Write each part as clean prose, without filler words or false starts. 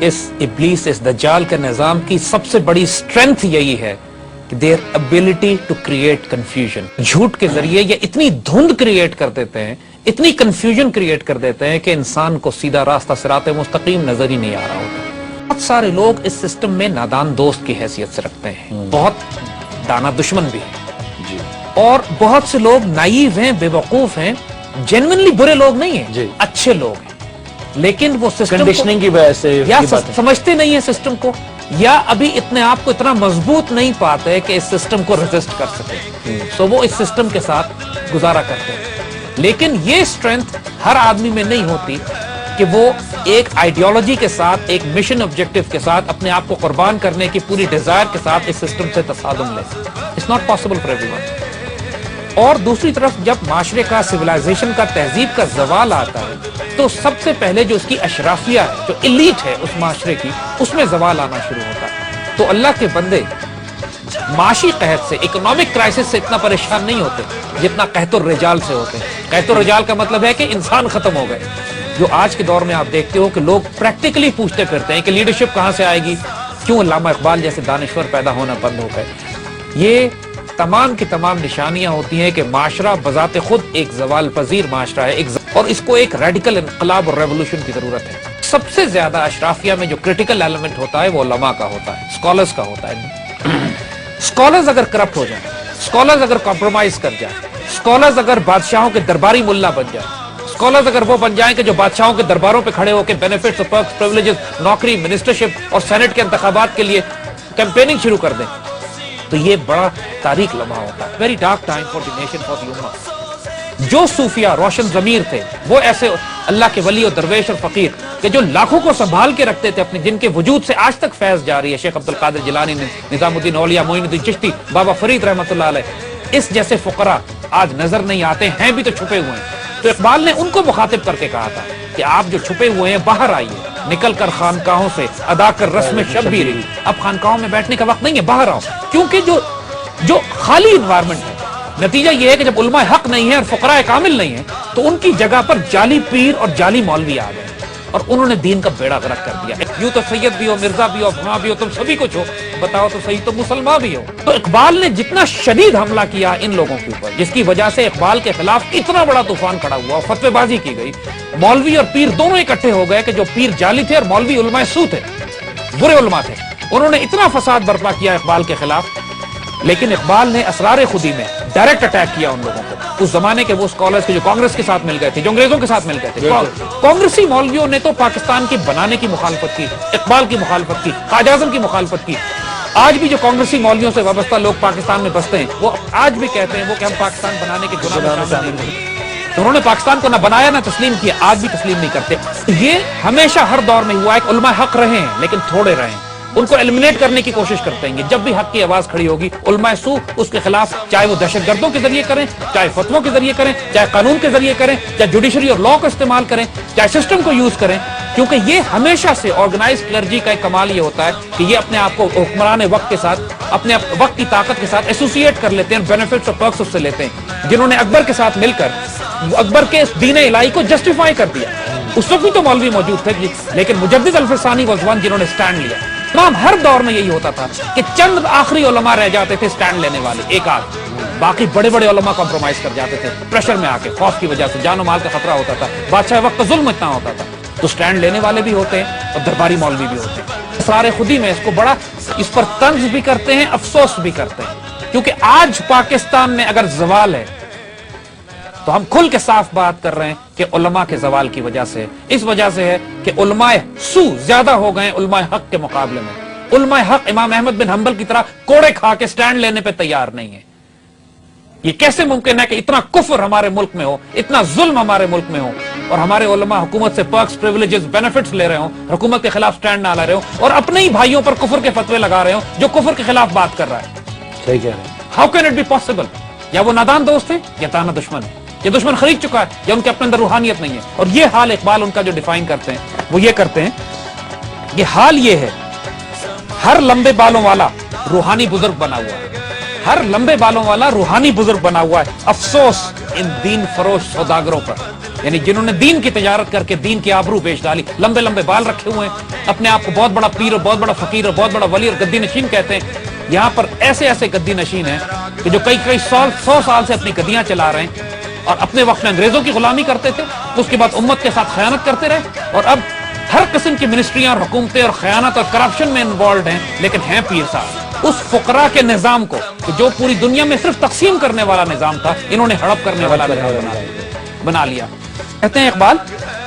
اس ابلیس اس دجال کے نظام کی سب سے بڑی اسٹرینتھ یہی ہے کہ their ability to create confusion. جھوٹ کے ذریعے یہ اتنی دھند کریٹ کر دیتے ہیں، اتنی کنفیوژن کریٹ کر دیتے ہیں کہ انسان کو سیدھا راستہ صراط مستقیم نظر ہی نہیں آ رہا ہوتا۔ بہت سارے لوگ اس سسٹم میں نادان دوست کی حیثیت سے رکھتے ہیں، بہت دانا دشمن بھی ہیں، اور بہت سے لوگ نائیو ہیں، بے وقوف ہیں، جینوینلی برے لوگ نہیں ہیں، اچھے لوگ ہیں، لیکن وہ سسٹم کنڈیشننگ کی وجہ سے یا سمجھتے نہیں ہیں سسٹم کو، یا ابھی اتنے آپ کو اتنا مضبوط نہیں پاتے کہ اس سسٹم کو ریزسٹ کر سکے، تو وہ اس سسٹم کے ساتھ گزارا کرتے ہیں۔ لیکن یہ اسٹرینتھ ہر آدمی میں نہیں ہوتی کہ وہ ایک آئیڈیالوجی کے ساتھ، ایک مشن آبجیکٹو کے ساتھ، اپنے آپ کو قربان کرنے کی پوری ڈیزائر کے ساتھ اس سسٹم سے تصادم لے۔ It's not possible for everyone. اور دوسری طرف جب معاشرے کا، سویلائزیشن کا، تہذیب کا زوال آتا ہے تو سب سے پہلے جو اس کی اشرافیہ ہے، جو ایلیٹ ہے اس معاشرے کی، اس میں زوال آنا شروع ہوتا ہے۔ تو اللہ کے بندے معاشی قحط سے، اکنامک کرائسس سے اتنا پریشان نہیں ہوتے جتنا قحط الرجال سے ہوتے ہیں۔ قحط الرجال کا مطلب ہے کہ انسان ختم ہو گئے، جو آج کے دور میں آپ دیکھتے ہو کہ لوگ پریکٹیکلی پوچھتے پھرتے ہیں کہ لیڈرشپ کہاں سے آئے گی، کیوں علامہ اقبال جیسے دانشور پیدا ہونا بند ہو گئے۔ یہ تمام کی تمام نشانیاں ہوتی ہیں کہ معاشرہ بذات خود ایک زوال پذیر معاشرہ ہے، اور اس کو ایک ریڈیکل انقلاب اور ریولوشن کی ضرورت ہے۔ سب سے زیادہ اشرافیہ میں جو کرٹیکل ایلیمنٹ ہوتا ہے وہ علماء کا ہوتا ہے، اسکالرز کا ہوتا ہے۔ اسکالرز اگر کرپٹ ہو جائیں، اسکالرز اگر کمپرومائز کر جائیں، اسکالرز اگر بادشاہوں کے درباری ملا بن جائیں، اسکالرز اگر وہ بن جائیں کہ جو بادشاہوں کے درباروں پہ کھڑے ہو کے بینیفٹس اور پرکس، پریویلیجز، نوکری، منسٹرشپ اور سینٹ کے انتخابات کے لیے کیمپیننگ شروع کر دیں، تو یہ بڑا تاریک لمحہ ہوتا ہے، very dark time for the nation, for the امہ۔ جو صوفیہ روشن ضمیر تھے، وہ ایسے اللہ کے ولی اور درویش اور فقیر کہ جو لاکھوں کو سنبھال کے رکھتے تھے اپنے، جن کے وجود سے آج تک فیض جاری ہے، شیخ عبد القادر جیلانی، نظام الدین اولیاء، معین الدین چشتی، بابا فرید رحمۃ اللہ علیہ، اس جیسے فقراء آج نظر نہیں آتے ہیں، بھی تو چھپے ہوئے ہیں۔ تو اقبال نے ان کو مخاطب کر کے کہا تھا کہ آپ جو چھپے ہوئے ہیں باہر آئیے، نکل کر خانقاہوں سے ادا کر رسم شبیری۔ اب خانقاہوں میں بیٹھنے کا وقت نہیں ہے، باہر آؤ، کیونکہ جو خالی انوائرمنٹ ہے، نتیجہ یہ ہے کہ جب علماء حق نہیں ہیں اور فقراء کامل نہیں ہیں تو ان کی جگہ پر جعلی پیر اور جعلی مولوی آ گئے، اور انہوں نے دین کا بیڑا غرق کر دیا۔ یوں تو سید بھی ہو، مرزا بھی ہو، افغان بھی ہو، تم سبھی کچھ ہو، بتاؤ تو صحیح، تو مسلمان بھی ہو۔ تو اقبال نے جتنا شدید حملہ کیا ان لوگوں کے اوپر، جس کی وجہ سے اقبال کے خلاف اتنا بڑا طوفان کھڑا ہوا، فتوی بازی کی گئی، مولوی اور پیر دونوں اکٹھے ہو گئے کہ جو پیر جعلی تھے اور مولوی علماء سو تھے، برے علماء تھے، انہوں نے اتنا فساد برپا کیا اقبال کے خلاف۔ لیکن اقبال نے اسرار خودی میں ڈائریکٹ اٹیک کیا ان لوگوں کو، اس زمانے کے وہ اسکالرز کے جو کانگریس کے ساتھ مل گئے تھے، جو انگریزوں کے ساتھ مل گئے تھے۔ کانگریسی مولویوں نے تو پاکستان کی بنانے کی مخالفت کی، اقبال کی مخالفت کی، قائد اعظم کی مخالفت کی۔ آج بھی جو کانگریسی مولویوں سے وابستہ لوگ پاکستان میں بستے ہیں، وہ آج بھی کہتے ہیں وہ کہ ہم پاکستان بنانے کے گناہ میں شامل نہیں ہیں۔ تو انہوں نے پاکستان کو نہ بنایا نہ تسلیم کیا، آج بھی تسلیم نہیں کرتے۔ یہ ہمیشہ ہر دور میں ہوا ہے کہ علماء حق رہے ہیں لیکن تھوڑے رہے ہیں، ان کو ایلیمنیٹ کرنے کی کوشش کرتے ہیں۔ جب بھی حق کی آواز کھڑی ہوگی، علماء سو اس کے خلاف، چاہے وہ دہشت گردوں کے ذریعے کریں، چاہے فتووں کے ذریعے کریں، چاہے قانون کے ذریعے کریں، چاہے جوڈیشری اور لا کو استعمال کریں، چاہے سسٹم کو یوز کریں، کیونکہ یہ ہمیشہ سے آرگنائز کلرجی کا ایک کمال یہ ہوتا ہے کہ یہ اپنے آپ کو حکمران وقت کے ساتھ، اپنے وقت کی طاقت کے ساتھ ایسوسیٹ کر لیتے ہیں، بینیفٹس اور پرکس اس سے لیتے ہیں، جنہوں نے اکبر کے ساتھ مل کر اکبر کے اس دین الہی کو جسٹیفائی کر دیا۔ اس وقت بھی تو مولوی موجود تھے، لیکن مجدد الفسانی واز ون جنہوں نے سٹینڈ لیا۔ تمام ہر دور میں یہی ہوتا تھا کہ چند آخری علماء رہ جاتے تھے سٹینڈ لینے والے، ایک آدھ، باقی بڑے بڑے علماء کمپرومائز کر جاتے تھے پریشر میں آ کے، خوف کی وجہ سے، جان و مال کا خطرہ ہوتا تھا، بادشاہ وقت کا ظلم اتنا ہوتا تھا۔ تو سٹینڈ لینے والے بھی ہوتے ہیں اور درباری مولوی بھی ہوتے ہیں۔ اسرار خودی میں اس کو بڑا، اس پر طنز بھی کرتے ہیں، افسوس بھی کرتے ہیں، کیونکہ آج پاکستان میں اگر زوال ہے تو ہم کھل کے صاف بات کر رہے ہیں کہ علماء کے زوال کی وجہ سے، اس وجہ سے ہے کہ علماء سو زیادہ ہو گئے علماء حق کے مقابلے میں۔ علماء حق امام احمد بن حنبل کی طرح کوڑے کھا کے سٹینڈ لینے پہ تیار نہیں ہے۔ یہ کیسے ممکن ہے کہ اتنا کفر ہمارے ملک میں ہو، اتنا ظلم ہمارے ملک میں ہو، اور ہمارے علماء حکومت سے پرکس، پریویلیجز، بینیفٹس لے رہے ہوں، حکومت کے خلاف سٹینڈ نہ لے رہے ہوں، اور اپنے ہی بھائیوں پر کفر کے فتوے لگا رہے ہوں جو کفر کے خلاف بات کر رہا ہے۔ صحیح کہہ رہے ہیں۔ How can it be possible? یا وہ نادان دوست ہے یا تانا دشمن ہے، یا دشمن خرید چکا ہے یا ان کے اپنے اندر روحانیت نہیں ہے۔ اور یہ حال اقبال ان کا جو ڈیفائن کرتے ہیں وہ یہ کرتے ہیں، یہ حال یہ ہے، ہر لمبے بالوں والا روحانی بزرگ بنا ہوا ہے، ہر لمبے بالوں والا روحانی بزرگ بنا ہوا ہے۔ افسوس ان دین فروش سوداگروں پر، یعنی جنہوں نے دین کی تجارت کر کے دین کی آبرو بیچ ڈالی، لمبے لمبے بال رکھے ہوئے ہیں، اپنے آپ کو بہت بڑا پیر اور بہت بڑا فقیر اور بہت بڑا ولی اور گدی نشین کہتے ہیں. یہاں پر ایسے ایسے گدی نشین ہیں کہ جو کئی سو سال سے اپنی گدیاں چلا رہے ہیں اور اپنے وقت میں انگریزوں کی غلامی کرتے تھے، اس کے بعد امت کے ساتھ خیانت کرتے رہے اور اب ہر قسم کی منسٹریاں اور حکومتیں اور خیانت اور کرپشن میں انوالوڈ ہیں، لیکن ہیں پیر صاحب. اس فقراء کے نظام کو کہ جو پوری دنیا میں صرف تقسیم کرنے والا نظام تھا، انہوں نے ہڑپ کرنے والا نظام بنا لیا. کہتے ہیں اقبال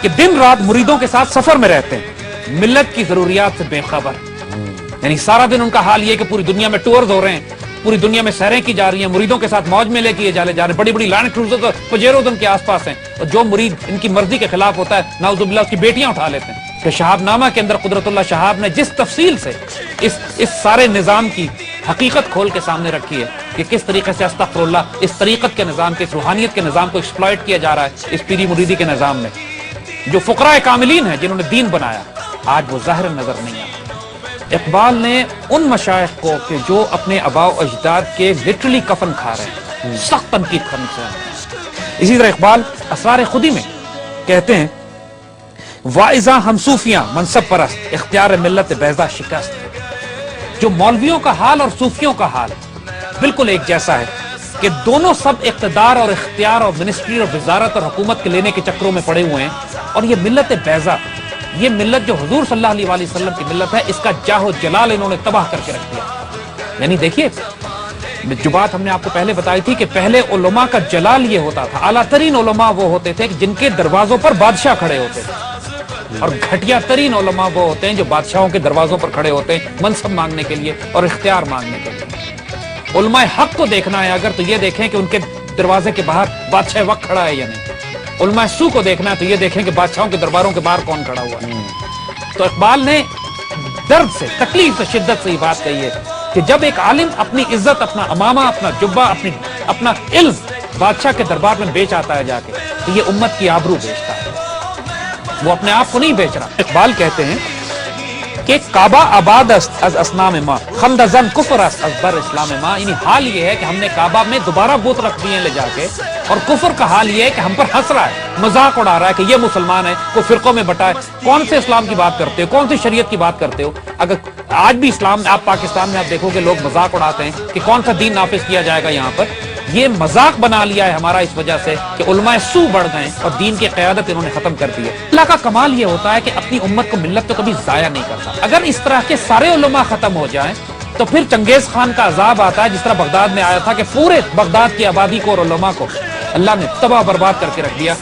کہ دن رات مریدوں کے ساتھ سفر میں رہتے ہیں، ملت کی ضروریات سے بے خبر. یعنی سارا دن ان کا حال یہ کہ پوری دنیا میں ٹورز ہو رہے ہیں، پوری دنیا میں سیریں کی جا رہی ہیں، مریدوں کے ساتھ موج میلے کیے جا رہے ہیں، بڑی بڑی لینڈ کروزر اور پجیروز ان کے آس پاس ہیں، اور جو مرید ان کی مرضی کے خلاف ہوتا ہے نعوذ باللہ اس کی بیٹیاں اٹھا لیتے ہیں. کہ شہاب نامہ کے اندر قدرت اللہ شہاب نے جس تفصیل سے اس سارے نظام کی حقیقت کھول کے سامنے رکھی ہے کہ کس طریقے سے استغفر اللہ اس طریقت کے نظام کے، اس روحانیت کے نظام کو ایکسپلائٹ کیا جا رہا ہے اس پیری مریدی کے نظام میں. جو فقراء کاملین ہیں جنہوں نے دین بنایا، آج وہ ظاہر نظر نہیں آتا. اقبال نے ان مشائخ کو کہ جو اپنے آباء و اجداد کے لٹرلی کفن کھا رہے ہیں سخت تنقید کرنی چاہیے. اسی طرح اقبال اسرار خودی میں کہتے ہیں واعظاں ہم صوفیاں منصب پرست اختیار ملت بیضا شکست. جو مولویوں کا حال اور صوفیوں کا حال بالکل ایک جیسا ہے کہ دونوں سب اقتدار اور اختیار اور منسٹری اور وزارت اور حکومت کے لینے کے چکروں میں پڑے ہوئے ہیں. اور یہ ملت بیضا، یہ ملت جو حضور صلی اللہ علیہ وآلہ وسلم کی ملت ہے، اس کا جاہ و جلال انہوں نے تباہ کر کے رکھ دیا. یعنی دیکھیے جو بات ہم نے آپ کو پہلے بتائی تھی کہ پہلے علماء کا جلال یہ ہوتا تھا، اعلیٰ ترین علماء وہ ہوتے تھے جن کے دروازوں پر بادشاہ کھڑے ہوتے تھے، اور گھٹیا ترین علماء وہ ہوتے ہیں جو بادشاہوں کے دروازوں پر کھڑے ہوتے ہیں منصب مانگنے کے لیے اور اختیار مانگنے کے لیے. علماء حق کو دیکھنا ہے اگر تو یہ دیکھیں کہ ان کے دروازے کے باہر بادشاہ وقت کھڑا ہے یا نہیں. علماء سو کو دیکھنا ہے تو یہ دیکھیں کہ بادشاہوں کے درباروں کے باہر کون کھڑا ہوا ہے. تو اقبال نے درد سے، تکلیف سے، شدت سے یہ بات کہی ہے کہ جب ایک عالم اپنی عزت، اپنا امامہ، اپنا جبہ، اپنا علم بادشاہ کے دربار میں بیچ آتا ہے جا کے، تو یہ امت کی آبرو بیچتا ہے، وہ اپنے آپ کو نہیں بیچ رہا. اقبال کہتے ہیں کہ کعبہ آباد است از اصنام ما خمد زن کفر است از بر اسلام ما. یعنی حال یہ ہے کہ ہم نے کعبہ میں دوبارہ بت رکھ دیے لے جا کے، اور کفر کا حال یہ ہے کہ ہم پر ہنس رہا ہے، مذاق اڑا رہا ہے کہ یہ مسلمان ہے، کوئی فرقوں میں بٹا ہے. کون سے اسلام کی بات کرتے ہو، کون سی شریعت کی بات کرتے ہو؟ اگر آج بھی اسلام آپ پاکستان میں آپ دیکھو کہ لوگ مذاق اڑاتے ہیں کہ کون سا دین نافذ کیا جائے گا یہاں پر. یہ مذاق بنا لیا ہے ہمارا اس وجہ سے کہ علماء سو بڑھ گئے اور دین کی قیادت انہوں نے ختم کر دی ہے. اللہ کا کمال یہ ہوتا ہے کہ اپنی امت کو ملت تو کبھی ضائع نہیں کرتا. اگر اس طرح کے سارے علماء ختم ہو جائیں تو پھر چنگیز خان کا عذاب آتا ہے، جس طرح بغداد میں آیا تھا کہ پورے بغداد کی آبادی کو اور علماء کو اللہ نے تباہ برباد کر کے رکھ دیا.